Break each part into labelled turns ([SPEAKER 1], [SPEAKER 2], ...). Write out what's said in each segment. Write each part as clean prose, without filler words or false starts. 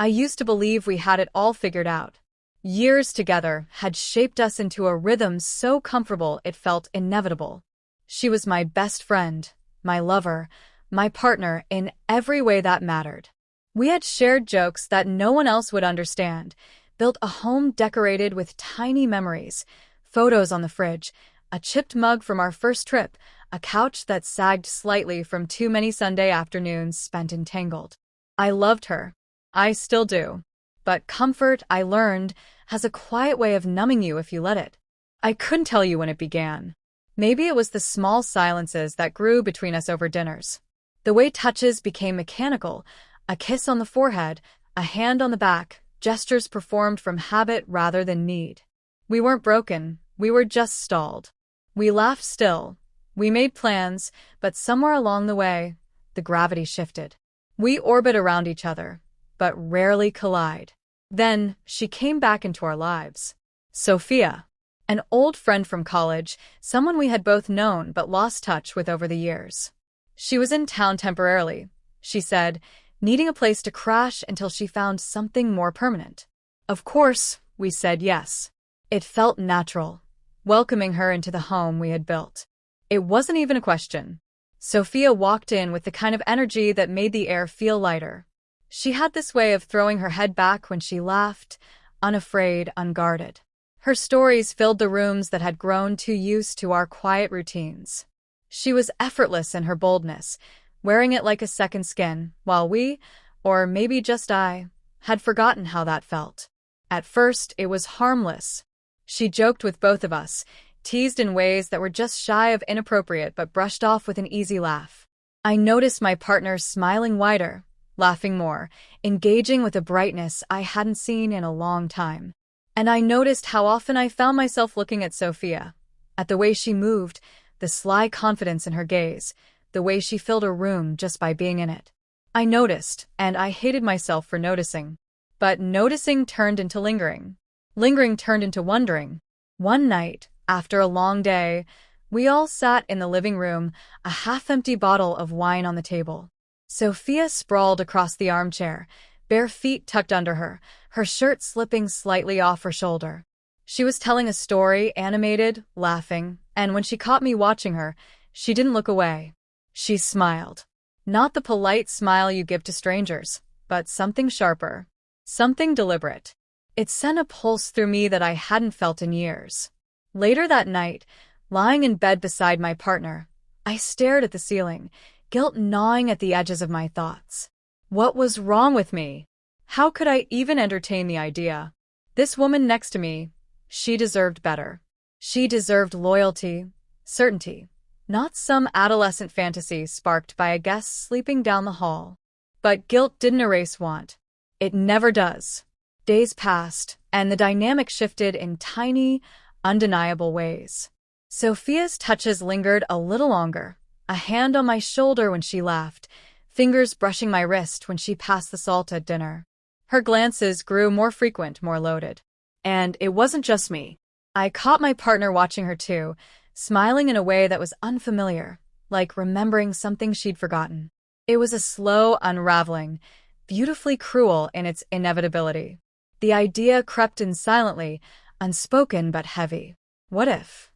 [SPEAKER 1] I used to believe we had it all figured out. Years together had shaped us into a rhythm so comfortable it felt inevitable. She was my best friend, my lover, my partner in every way that mattered. We had shared jokes that no one else would understand, built a home decorated with tiny memories, photos on the fridge, a chipped mug from our first trip, a couch that sagged slightly from too many Sunday afternoons spent entangled. I loved her. I still do. But comfort, I learned, has a quiet way of numbing you if you let it. I couldn't tell you when it began. Maybe it was the small silences that grew between us over dinners. The way touches became mechanical, a kiss on the forehead, a hand on the back, gestures performed from habit rather than need. We weren't broken, we were just stalled. We laughed still. We made plans, but somewhere along the way, the gravity shifted. We orbit around each other, but rarely collide. Then, she came back into our lives. Sophia. An old friend from college, someone we had both known but lost touch with over the years. She was in town temporarily, she said, needing a place to crash until she found something more permanent. Of course, we said yes. It felt natural, welcoming her into the home we had built. It wasn't even a question. Sophia walked in with the kind of energy that made the air feel lighter. She had this way of throwing her head back when she laughed, unafraid, unguarded. Her stories filled the rooms that had grown too used to our quiet routines. She was effortless in her boldness, wearing it like a second skin, while we, or maybe just I, had forgotten how that felt. At first, it was harmless. She joked with both of us, teased in ways that were just shy of inappropriate but brushed off with an easy laugh. I noticed my partner smiling wider, laughing more, engaging with a brightness I hadn't seen in a long time. And I noticed how often I found myself looking at Sophia, at the way she moved, the sly confidence in her gaze, the way she filled a room just by being in it. I noticed, and I hated myself for noticing. But noticing turned into lingering. Lingering turned into wondering. One night, after a long day, we all sat in the living room, a half-empty bottle of wine on the table. Sophia sprawled across the armchair, bare feet tucked under her, her shirt slipping slightly off her shoulder. She was telling a story, animated, laughing, and when she caught me watching her, she didn't look away. She smiled. Not the polite smile you give to strangers, but something sharper, something deliberate. It sent a pulse through me that I hadn't felt in years. Later that night, lying in bed beside my partner, I stared at the ceiling, guilt gnawing at the edges of my thoughts. What was wrong with me? How could I even entertain the idea? This woman next to me, she deserved better. She deserved loyalty, certainty, not some adolescent fantasy sparked by a guest sleeping down the hall. But guilt didn't erase want. It never does. Days passed, and the dynamic shifted in tiny, undeniable ways. Sophia's touches lingered a little longer, a hand on my shoulder when she laughed, fingers brushing my wrist when she passed the salt at dinner. Her glances grew more frequent, more loaded. And it wasn't just me. I caught my partner watching her too, smiling in a way that was unfamiliar, like remembering something she'd forgotten. It was a slow unraveling, beautifully cruel in its inevitability. The idea crept in silently, unspoken but heavy. What if?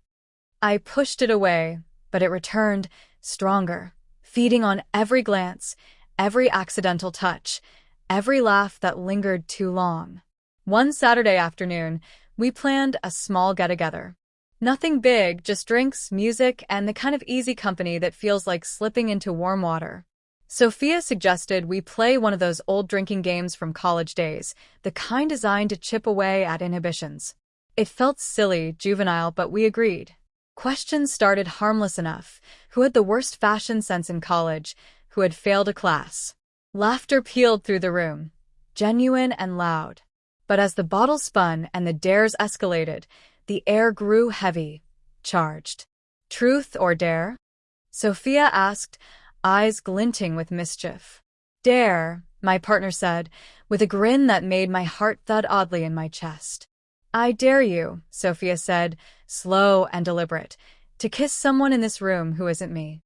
[SPEAKER 1] I pushed it away, but it returned, stronger, feeding on every glance, every accidental touch, every laugh that lingered too long. One Saturday afternoon, we planned a small get-together. Nothing big, just drinks, music, and the kind of easy company that feels like slipping into warm water. Sophia suggested we play one of those old drinking games from college days, the kind designed to chip away at inhibitions. It felt silly, juvenile, but we agreed. Questions started harmless enough. Who had the worst fashion sense in college? Who had failed a class? Laughter pealed through the room, genuine and loud. But as the bottle spun and the dares escalated, the air grew heavy, charged. Truth or dare? Sophia asked, eyes glinting with mischief. Dare, my partner said, with a grin that made my heart thud oddly in my chest. I dare you, Sophia said, slow and deliberate, to kiss someone in this room who isn't me.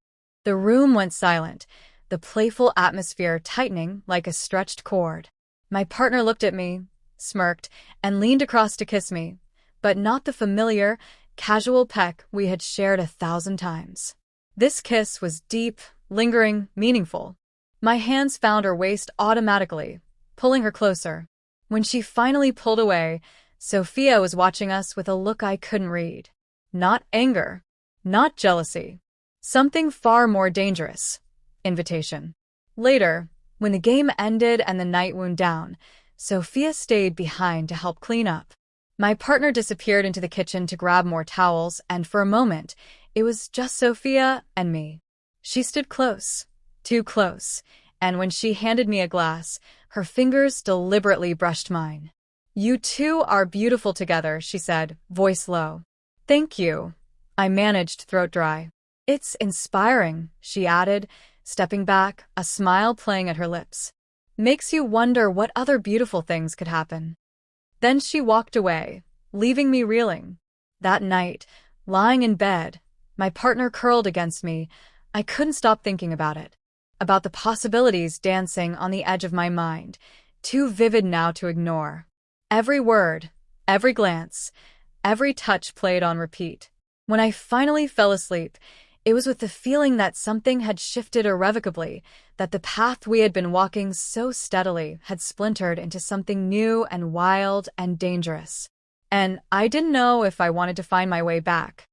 [SPEAKER 1] The room went silent, the playful atmosphere tightening like a stretched cord. My partner looked at me, smirked, and leaned across to kiss me, but not the familiar, casual peck we had shared 1,000 times. This kiss was deep, lingering, meaningful. My hands found her waist automatically, pulling her closer. When she finally pulled away, Sophia was watching us with a look I couldn't read. Not anger, not jealousy. Something far more dangerous. Invitation. Later, when the game ended and the night wound down, Sophia stayed behind to help clean up. My partner disappeared into the kitchen to grab more towels, and for a moment, it was just Sophia and me. She stood close, too close, and when she handed me a glass, her fingers deliberately brushed mine. "You two are beautiful together," she said, voice low. "Thank you." I managed, throat dry. "It's inspiring," she added, stepping back, a smile playing at her lips. "Makes you wonder what other beautiful things could happen." Then she walked away, leaving me reeling. That night, lying in bed, my partner curled against me. I couldn't stop thinking about it. About the possibilities dancing on the edge of my mind, too vivid now to ignore. Every word, every glance, every touch played on repeat. When I finally fell asleep, it was with the feeling that something had shifted irrevocably, that the path we had been walking so steadily had splintered into something new and wild and dangerous. And I didn't know if I wanted to find my way back.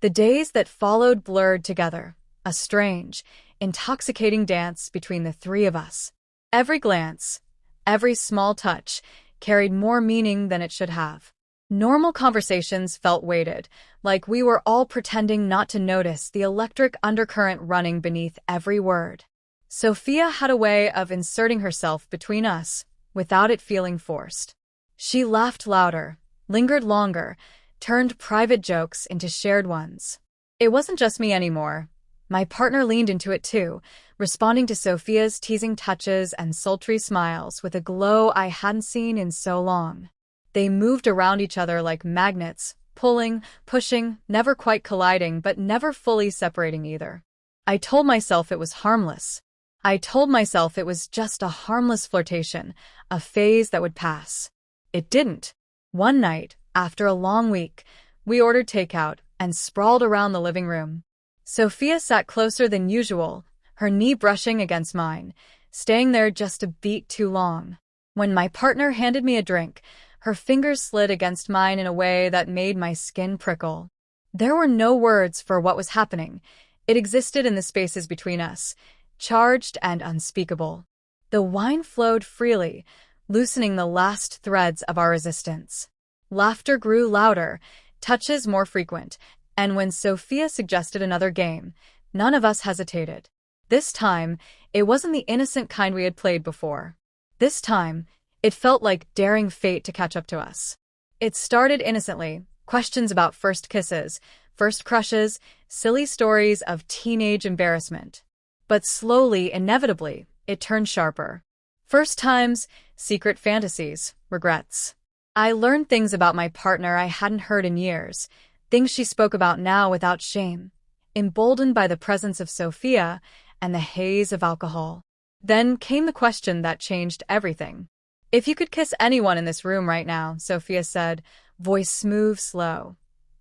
[SPEAKER 1] The days that followed blurred together, a strange, intoxicating dance between the three of us. Every glance, every small touch, carried more meaning than it should have. Normal conversations felt weighted, like we were all pretending not to notice the electric undercurrent running beneath every word. Sophia had a way of inserting herself between us, without it feeling forced. She laughed louder, lingered longer, turned private jokes into shared ones. It wasn't just me anymore. My partner leaned into it too, responding to Sophia's teasing touches and sultry smiles with a glow I hadn't seen in so long. They moved around each other like magnets, pulling, pushing, never quite colliding, but never fully separating either. I told myself it was harmless. I told myself it was just a harmless flirtation, a phase that would pass. It didn't. One night, after a long week, we ordered takeout and sprawled around the living room. Sophia sat closer than usual, her knee brushing against mine, staying there just a beat too long. When my partner handed me a drink, her fingers slid against mine in a way that made my skin prickle. There were no words for what was happening. It existed in the spaces between us, charged and unspeakable. The wine flowed freely, loosening the last threads of our resistance. Laughter grew louder, touches more frequent, and when Sophia suggested another game, none of us hesitated. This time, it wasn't the innocent kind we had played before. This time, it felt like daring fate to catch up to us. It started innocently, questions about first kisses, first crushes, silly stories of teenage embarrassment. But slowly, inevitably, it turned sharper. First times, secret fantasies, regrets. I learned things about my partner I hadn't heard in years, things she spoke about now without shame, emboldened by the presence of Sophia and the haze of alcohol. Then came the question that changed everything. "If you could kiss anyone in this room right now," Sophia said, voice smooth, slow,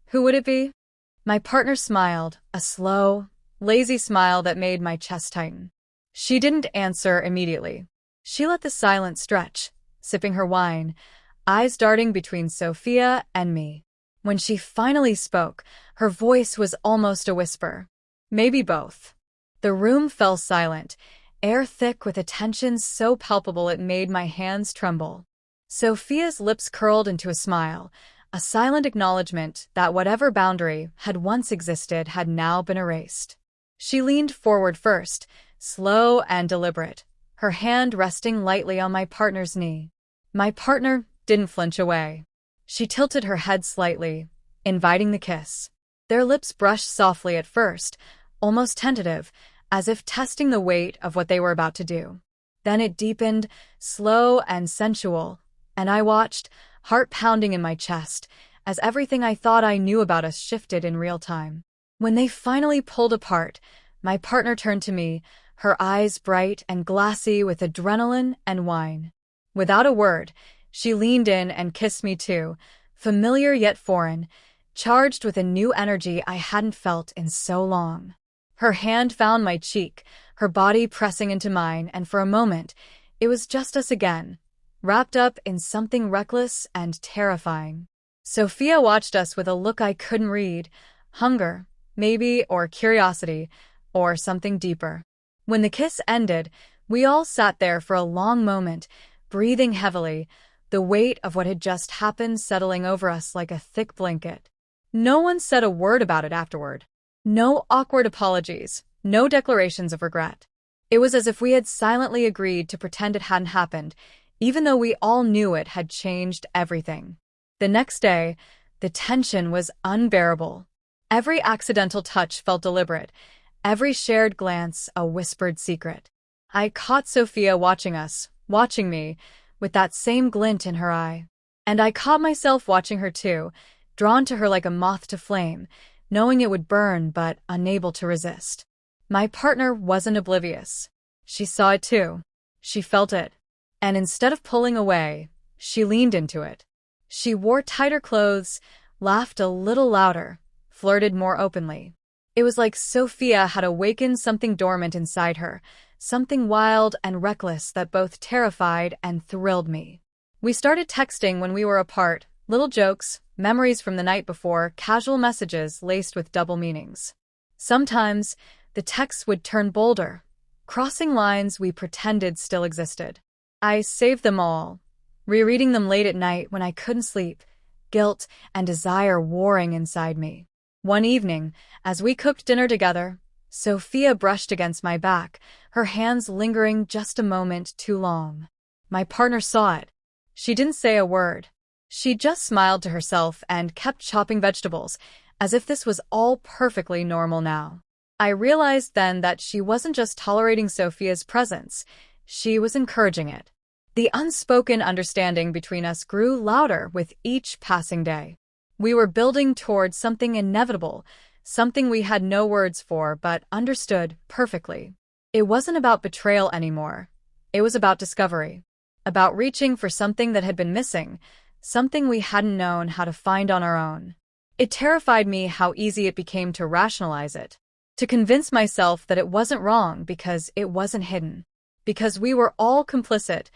[SPEAKER 1] "who would it be?" My partner smiled, a slow, lazy smile that made my chest tighten. She didn't answer immediately. She let the silence stretch, sipping her wine, eyes darting between Sophia and me. When she finally spoke, her voice was almost a whisper. "Maybe both." The room fell silent, air thick with a tension so palpable it made my hands tremble. Sophia's lips curled into a smile, a silent acknowledgement that whatever boundary had once existed had now been erased. She leaned forward first, slow and deliberate, her hand resting lightly on my partner's knee. My partner didn't flinch away. She tilted her head slightly, inviting the kiss. Their lips brushed softly at first, almost tentative, as if testing the weight of what they were about to do. Then it deepened, slow and sensual, and I watched, heart pounding in my chest, as everything I thought I knew about us shifted in real time. When they finally pulled apart, my partner turned to me, her eyes bright and glassy with adrenaline and wine. Without a word, she leaned in and kissed me too, familiar yet foreign, charged with a new energy I hadn't felt in so long. Her hand found my cheek, her body pressing into mine, and for a moment, it was just us again, wrapped up in something reckless and terrifying. Sophia watched us with a look I couldn't read, hunger, maybe, or curiosity, or something deeper. When the kiss ended, we all sat there for a long moment, breathing heavily, the weight of what had just happened settling over us like a thick blanket. No one said a word about it afterward. No awkward apologies, no declarations of regret. It was as if we had silently agreed to pretend it hadn't happened, even though we all knew it had changed everything. The next day, the tension was unbearable. Every accidental touch felt deliberate, every shared glance a whispered secret. I caught Sophia watching us, watching me, with that same glint in her eye. And I caught myself watching her too, drawn to her like a moth to flame, knowing it would burn but unable to resist. My partner wasn't oblivious. She saw it too. She felt it. And instead of pulling away, she leaned into it. She wore tighter clothes, laughed a little louder, flirted more openly. It was like Sophia had awakened something dormant inside her, something wild and reckless that both terrified and thrilled me. We started texting when we were apart, little jokes, memories from the night before, casual messages laced with double meanings. Sometimes, the texts would turn bolder, crossing lines we pretended still existed. I saved them all, rereading them late at night when I couldn't sleep, guilt and desire warring inside me. One evening, as we cooked dinner together, Sophia brushed against my back, her hands lingering just a moment too long. My partner saw it. She didn't say a word. She just smiled to herself and kept chopping vegetables, as if this was all perfectly normal now. I realized then that she wasn't just tolerating Sophia's presence, she was encouraging it. The unspoken understanding between us grew louder with each passing day. We were building towards something inevitable, something we had no words for but understood perfectly. It wasn't about betrayal anymore. It was about discovery, about reaching for something that had been missing, something we hadn't known how to find on our own. It terrified me how easy it became to rationalize it, to convince myself that it wasn't wrong because it wasn't hidden, because we were all complicit,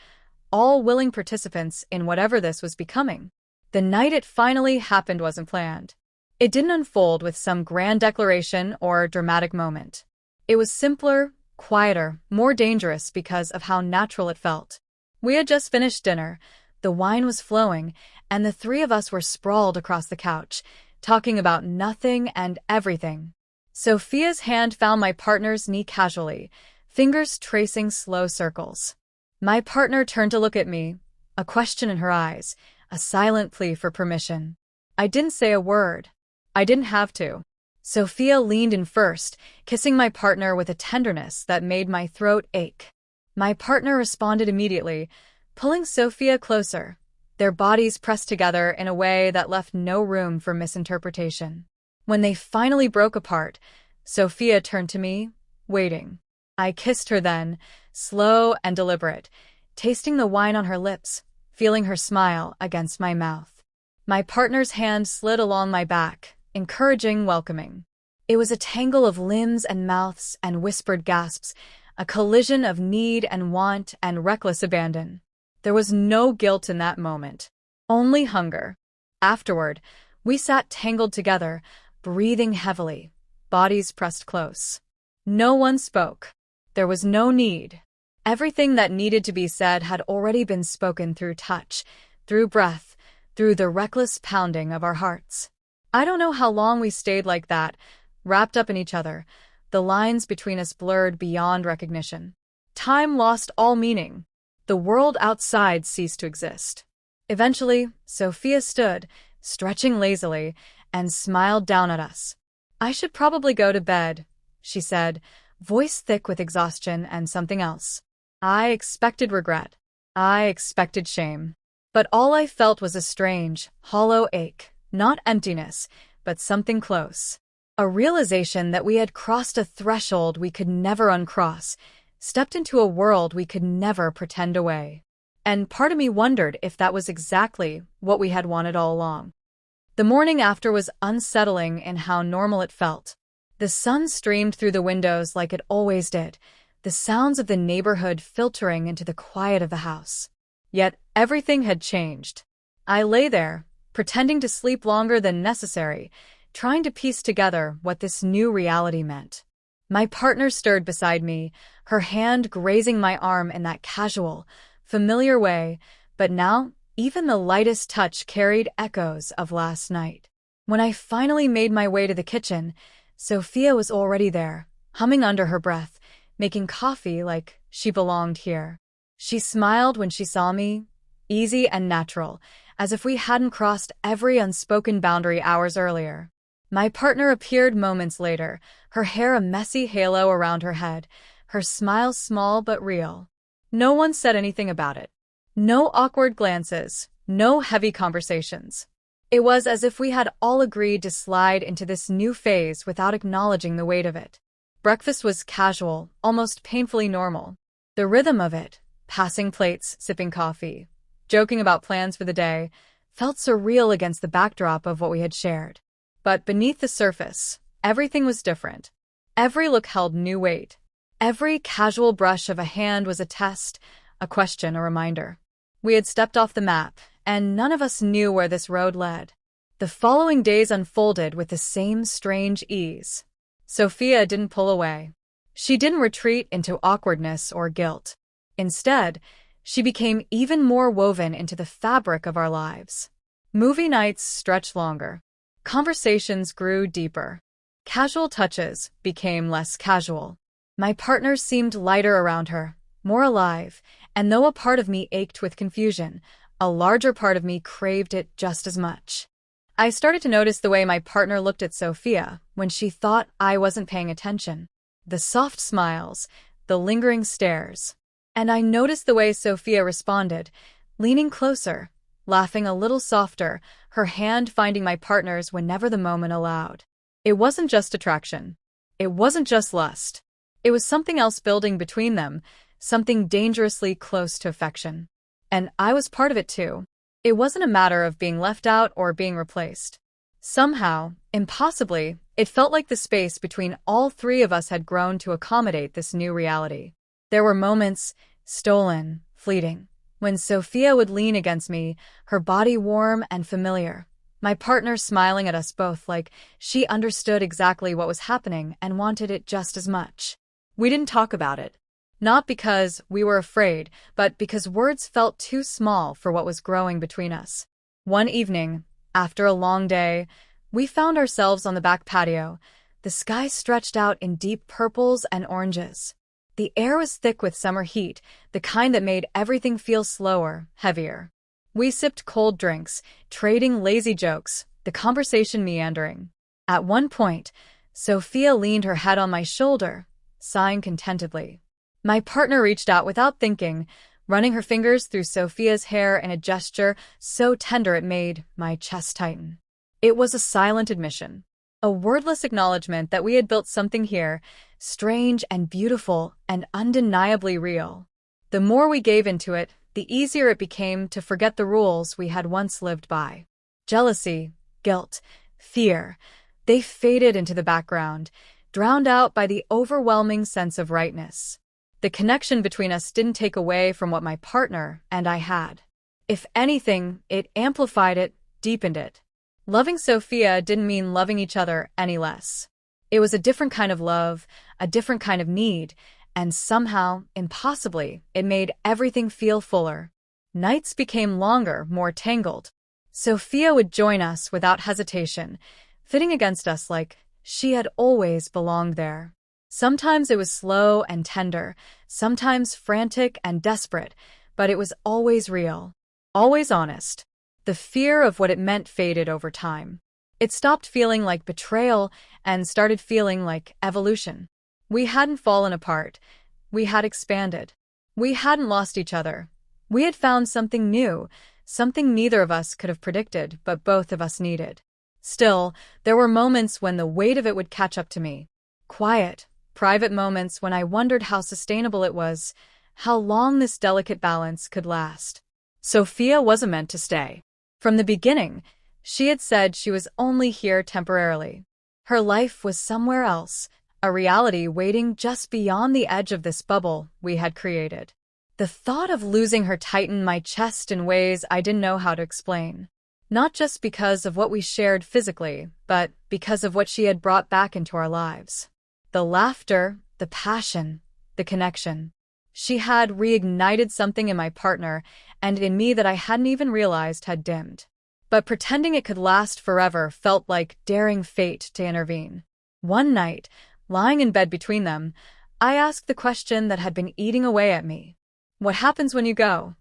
[SPEAKER 1] all willing participants in whatever this was becoming. The night it finally happened wasn't planned. It didn't unfold with some grand declaration or dramatic moment. It was simpler, quieter, more dangerous because of how natural it felt. We had just finished dinner, the wine was flowing, and the three of us were sprawled across the couch, talking about nothing and everything. Sophia's hand found my partner's knee casually, fingers tracing slow circles. My partner turned to look at me, a question in her eyes, a silent plea for permission. I didn't say a word. I didn't have to. Sophia leaned in first, kissing my partner with a tenderness that made my throat ache. My partner responded immediately, pulling Sophia closer, their bodies pressed together in a way that left no room for misinterpretation. When they finally broke apart, Sophia turned to me, waiting. I kissed her then, slow and deliberate, tasting the wine on her lips, feeling her smile against my mouth. My partner's hand slid along my back, encouraging, welcoming. It was a tangle of limbs and mouths and whispered gasps, a collision of need and want and reckless abandon. There was no guilt in that moment, only hunger. Afterward, we sat tangled together, breathing heavily, bodies pressed close. No one spoke. There was no need. Everything that needed to be said had already been spoken through touch, through breath, through the reckless pounding of our hearts. I don't know how long we stayed like that, wrapped up in each other, the lines between us blurred beyond recognition. Time lost all meaning. The world outside ceased to exist. Eventually, Sophia stood, stretching lazily, and smiled down at us. "I should probably go to bed," she said, voice thick with exhaustion and something else. I expected regret. I expected shame. But all I felt was a strange, hollow ache, not emptiness, but something close. A realization that we had crossed a threshold we could never uncross, stepped into a world we could never pretend away. And part of me wondered if that was exactly what we had wanted all along. The morning after was unsettling in how normal it felt. The sun streamed through the windows like it always did, the sounds of the neighborhood filtering into the quiet of the house. Yet everything had changed. I lay there, pretending to sleep longer than necessary, trying to piece together what this new reality meant. My partner stirred beside me, her hand grazing my arm in that casual, familiar way, but now even the lightest touch carried echoes of last night. When I finally made my way to the kitchen, Sophia was already there, humming under her breath, making coffee like she belonged here. She smiled when she saw me, easy and natural, as if we hadn't crossed every unspoken boundary hours earlier. My partner appeared moments later, her hair a messy halo around her head, her smile small but real. No one said anything about it. No awkward glances, no heavy conversations. It was as if we had all agreed to slide into this new phase without acknowledging the weight of it. Breakfast was casual, almost painfully normal. The rhythm of it, passing plates, sipping coffee, joking about plans for the day, felt surreal against the backdrop of what we had shared. But beneath the surface, everything was different. Every look held new weight. Every casual brush of a hand was a test, a question, a reminder. We had stepped off the map, and none of us knew where this road led. The following days unfolded with the same strange ease. Sophia didn't pull away. She didn't retreat into awkwardness or guilt. Instead, she became even more woven into the fabric of our lives. Movie nights stretched longer. Conversations grew deeper. Casual touches became less casual. My partner seemed lighter around her, more alive, and though a part of me ached with confusion, a larger part of me craved it just as much. I started to notice the way my partner looked at Sophia when she thought I wasn't paying attention. The soft smiles, the lingering stares. And I noticed the way Sophia responded, leaning closer, laughing a little softer, her hand finding my partner's whenever the moment allowed. It wasn't just attraction. It wasn't just lust. It was something else building between them, something dangerously close to affection. And I was part of it too. It wasn't a matter of being left out or being replaced. Somehow, impossibly, it felt like the space between all three of us had grown to accommodate this new reality. There were moments, stolen, fleeting, when Sophia would lean against me, her body warm and familiar, my partner smiling at us both like she understood exactly what was happening and wanted it just as much. We didn't talk about it. Not because we were afraid, but because words felt too small for what was growing between us. One evening, after a long day, we found ourselves on the back patio. The sky stretched out in deep purples and oranges. The air was thick with summer heat, the kind that made everything feel slower, heavier. We sipped cold drinks, trading lazy jokes, the conversation meandering. At one point, Sophia leaned her head on my shoulder, sighing contentedly. My partner reached out without thinking, running her fingers through Sophia's hair in a gesture so tender it made my chest tighten. It was a silent admission, a wordless acknowledgement that we had built something here, strange and beautiful and undeniably real. The more we gave into it, the easier it became to forget the rules we had once lived by. Jealousy, guilt, fear, they faded into the background, drowned out by the overwhelming sense of rightness. The connection between us didn't take away from what my partner and I had. If anything, it amplified it, deepened it. Loving Sophia didn't mean loving each other any less. It was a different kind of love, a different kind of need, and somehow, impossibly, it made everything feel fuller. Nights became longer, more tangled. Sophia would join us without hesitation, fitting against us like she had always belonged there. Sometimes it was slow and tender, sometimes frantic and desperate, but it was always real, always honest. The fear of what it meant faded over time. It stopped feeling like betrayal and started feeling like evolution. We hadn't fallen apart. We had expanded. We hadn't lost each other. We had found something new, something neither of us could have predicted, but both of us needed. Still, there were moments when the weight of it would catch up to me. Quiet, private moments when I wondered how sustainable it was, how long this delicate balance could last. Sophia wasn't meant to stay. From the beginning, she had said she was only here temporarily. Her life was somewhere else, a reality waiting just beyond the edge of this bubble we had created. The thought of losing her tightened my chest in ways I didn't know how to explain. Not just because of what we shared physically, but because of what she had brought back into our lives. The laughter, the passion, the connection. She had reignited something in my partner and in me that I hadn't even realized had dimmed. But pretending it could last forever felt like daring fate to intervene. One night, lying in bed between them, I asked the question that had been eating away at me. What happens when you go?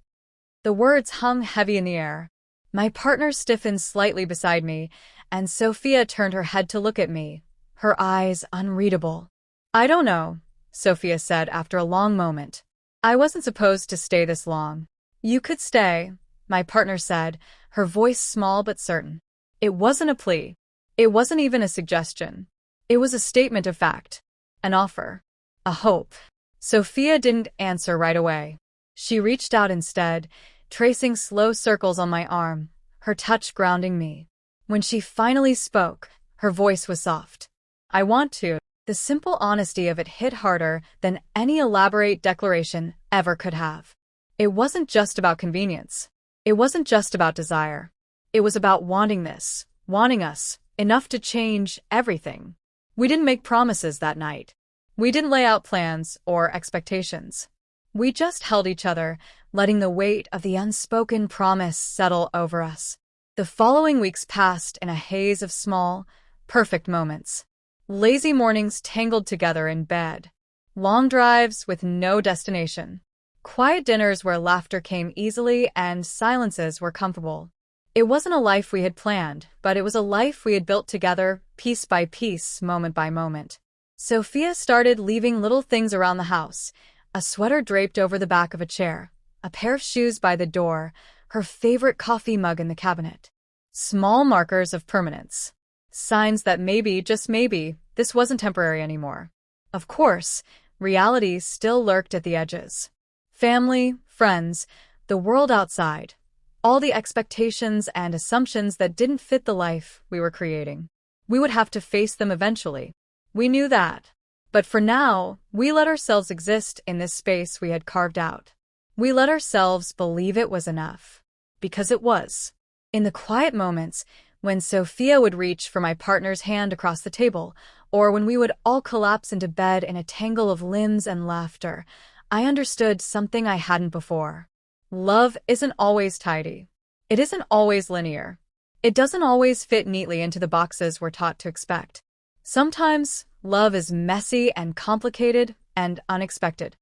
[SPEAKER 1] The words hung heavy in the air. My partner stiffened slightly beside me, and Sophia turned her head to look at me, her eyes unreadable. I don't know, Sophia said after a long moment. I wasn't supposed to stay this long. You could stay, my partner said, her voice small but certain. It wasn't a plea. It wasn't even a suggestion. It was a statement of fact. An offer. A hope. Sophia didn't answer right away. She reached out instead, tracing slow circles on my arm, her touch grounding me. When she finally spoke, her voice was soft. I want to. The simple honesty of it hit harder than any elaborate declaration ever could have. It wasn't just about convenience. It wasn't just about desire. It was about wanting this, wanting us, enough to change everything. We didn't make promises that night. We didn't lay out plans or expectations. We just held each other, letting the weight of the unspoken promise settle over us. The following weeks passed in a haze of small, perfect moments. Lazy mornings tangled together in bed. Long drives with no destination. Quiet dinners where laughter came easily and silences were comfortable. It wasn't a life we had planned, but it was a life we had built together, piece by piece, moment by moment. Sophia started leaving little things around the house. A sweater draped over the back of a chair, a pair of shoes by the door, her favorite coffee mug in the cabinet. Small markers of permanence. Signs that maybe, just maybe, this wasn't temporary anymore. Of course, reality still lurked at the edges. Family, friends, the world outside. All the expectations and assumptions that didn't fit the life we were creating. We would have to face them eventually. We knew that. But for now, we let ourselves exist in this space we had carved out. We let ourselves believe it was enough. Because it was. In the quiet moments, when Sophia would reach for my partner's hand across the table, or when we would all collapse into bed in a tangle of limbs and laughter, I understood something I hadn't before. Love isn't always tidy. It isn't always linear. It doesn't always fit neatly into the boxes we're taught to expect. Sometimes, love is messy and complicated and unexpected.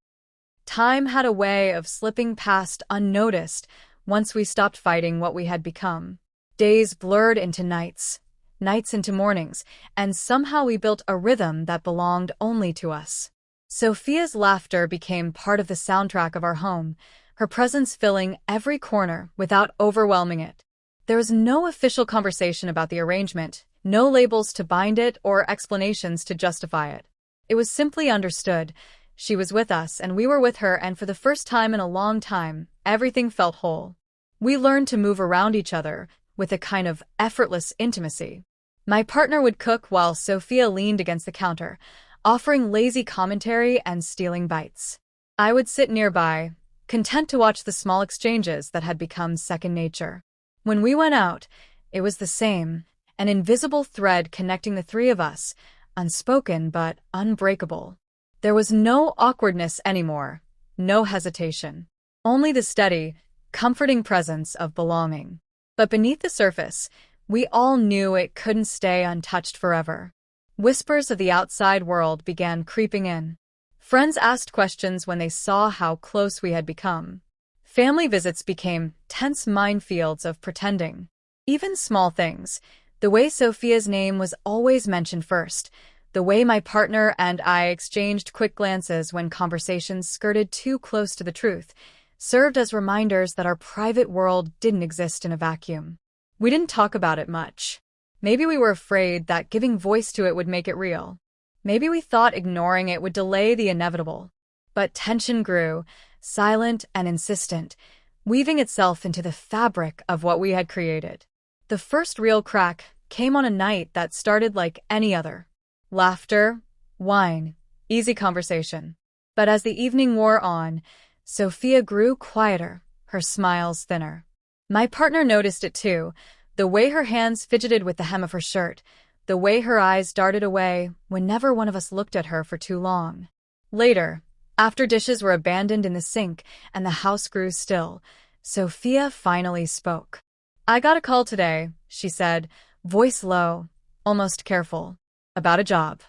[SPEAKER 1] Time had a way of slipping past unnoticed once we stopped fighting what we had become. Days blurred into nights, nights into mornings, and somehow we built a rhythm that belonged only to us. Sophia's laughter became part of the soundtrack of our home, her presence filling every corner without overwhelming it. There was no official conversation about the arrangement, no labels to bind it or explanations to justify it. It was simply understood. She was with us and we were with her, and for the first time in a long time, everything felt whole. We learned to move around each other with a kind of effortless intimacy. My partner would cook while Sophia leaned against the counter, offering lazy commentary and stealing bites. I would sit nearby, content to watch the small exchanges that had become second nature. When we went out, it was the same, an invisible thread connecting the three of us, unspoken but unbreakable. There was no awkwardness anymore, no hesitation. Only the steady, comforting presence of belonging. But beneath the surface, we all knew it couldn't stay untouched forever. Whispers of the outside world began creeping in. Friends asked questions when they saw how close we had become. Family visits became tense minefields of pretending. Even small things, the way Sophia's name was always mentioned first, the way my partner and I exchanged quick glances when conversations skirted too close to the truth, served as reminders that our private world didn't exist in a vacuum. We didn't talk about it much. Maybe we were afraid that giving voice to it would make it real. Maybe we thought ignoring it would delay the inevitable. But tension grew, silent and insistent, weaving itself into the fabric of what we had created. The first real crack came on a night that started like any other. Laughter, wine, easy conversation. But as the evening wore on, Sophia grew quieter, her smiles thinner. My partner noticed it too, the way her hands fidgeted with the hem of her shirt, the way her eyes darted away whenever one of us looked at her for too long. Later, after dishes were abandoned in the sink and the house grew still, Sophia finally spoke. "I got a call today," she said, voice low, almost careful, "about a job."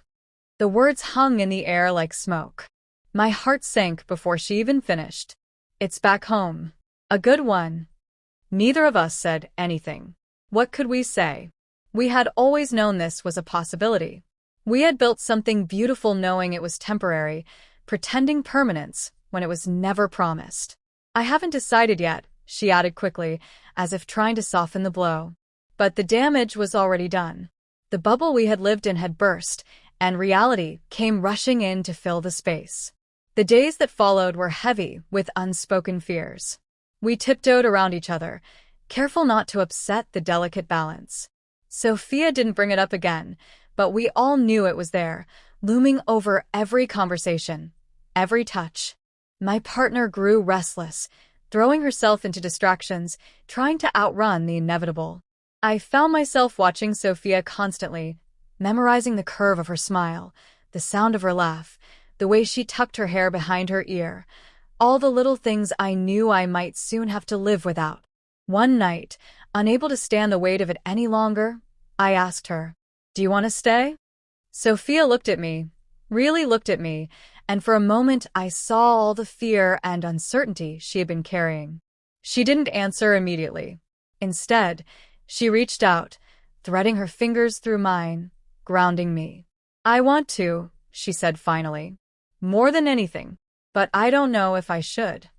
[SPEAKER 1] The words hung in the air like smoke. My heart sank before she even finished. "It's back home. A good one." Neither of us said anything. What could we say? We had always known this was a possibility. We had built something beautiful knowing it was temporary, pretending permanence when it was never promised. "I haven't decided yet," she added quickly, as if trying to soften the blow. But the damage was already done. The bubble we had lived in had burst, and reality came rushing in to fill the space. The days that followed were heavy with unspoken fears. We tiptoed around each other, careful not to upset the delicate balance. Sophia didn't bring it up again, but we all knew it was there, looming over every conversation, every touch. My partner grew restless, throwing herself into distractions, trying to outrun the inevitable. I found myself watching Sophia constantly, memorizing the curve of her smile, the sound of her laugh, the way she tucked her hair behind her ear, all the little things I knew I might soon have to live without. One night, unable to stand the weight of it any longer, I asked her, "Do you want to stay?" Sophia looked at me, really looked at me, and for a moment I saw all the fear and uncertainty she had been carrying. She didn't answer immediately. Instead, she reached out, threading her fingers through mine, grounding me. "I want to," she said finally. "More than anything. But I don't know if I should."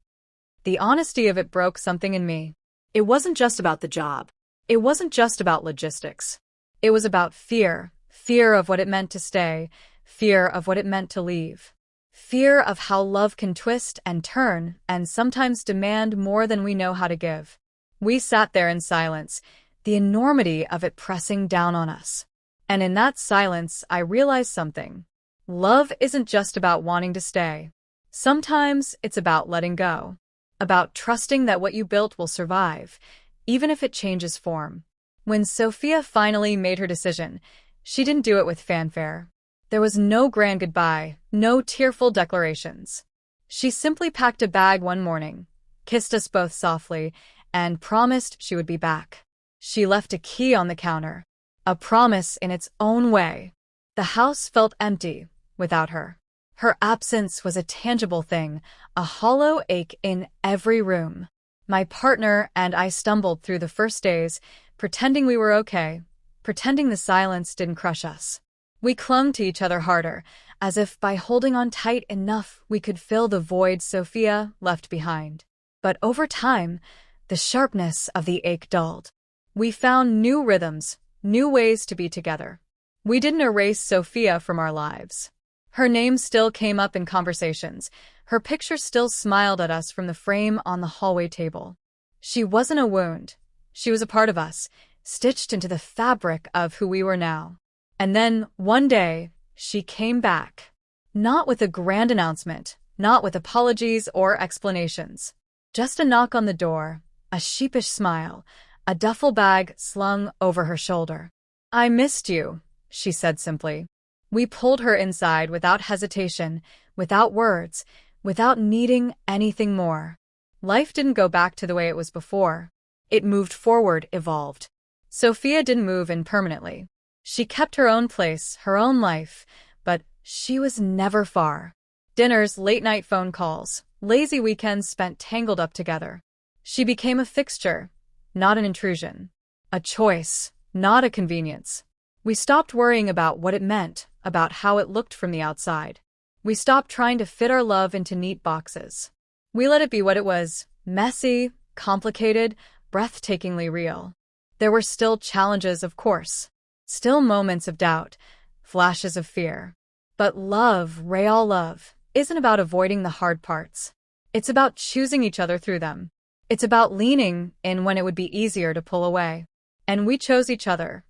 [SPEAKER 1] The honesty of it broke something in me. It wasn't just about the job. It wasn't just about logistics. It was about fear. Fear of what it meant to stay. Fear of what it meant to leave. Fear of how love can twist and turn and sometimes demand more than we know how to give. We sat there in silence, the enormity of it pressing down on us. And in that silence, I realized something. Love isn't just about wanting to stay. Sometimes it's about letting go. About trusting that what you built will survive, even if it changes form. When Sophia finally made her decision, she didn't do it with fanfare. There was no grand goodbye, no tearful declarations. She simply packed a bag one morning, kissed us both softly, and promised she would be back. She left a key on the counter, a promise in its own way. The house felt empty without her. Her absence was a tangible thing, a hollow ache in every room. My partner and I stumbled through the first days, pretending we were okay, pretending the silence didn't crush us. We clung to each other harder, as if by holding on tight enough we could fill the void Sophia left behind. But over time, the sharpness of the ache dulled. We found new rhythms, new ways to be together. We didn't erase Sophia from our lives. Her name still came up in conversations. Her picture still smiled at us from the frame on the hallway table. She wasn't a wound. She was a part of us, stitched into the fabric of who we were now. And then, one day, she came back. Not with a grand announcement, not with apologies or explanations. Just a knock on the door, a sheepish smile, a duffel bag slung over her shoulder. "I missed you," she said simply. We pulled her inside without hesitation, without words, without needing anything more. Life didn't go back to the way it was before. It moved forward, evolved. Sophia didn't move in permanently. She kept her own place, her own life, but she was never far. Dinners, late-night phone calls, lazy weekends spent tangled up together. She became a fixture, not an intrusion. A choice, not a convenience. We stopped worrying about what it meant, about how it looked from the outside. We stopped trying to fit our love into neat boxes. We let it be what it was, messy, complicated, breathtakingly real. There were still challenges, of course. Still moments of doubt, flashes of fear. But love, real love, isn't about avoiding the hard parts. It's about choosing each other through them. It's about leaning in when it would be easier to pull away. And we chose each other,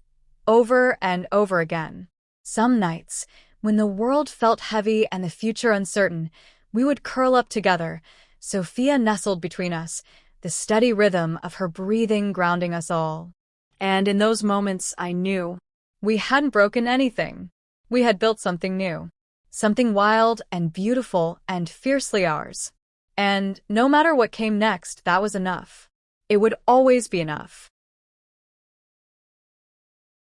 [SPEAKER 1] over and over again. Some nights, when the world felt heavy and the future uncertain, we would curl up together, Sophia nestled between us, the steady rhythm of her breathing grounding us all. And in those moments, I knew we hadn't broken anything. We had built something new, something wild and beautiful and fiercely ours. And no matter what came next, that was enough. It would always be enough.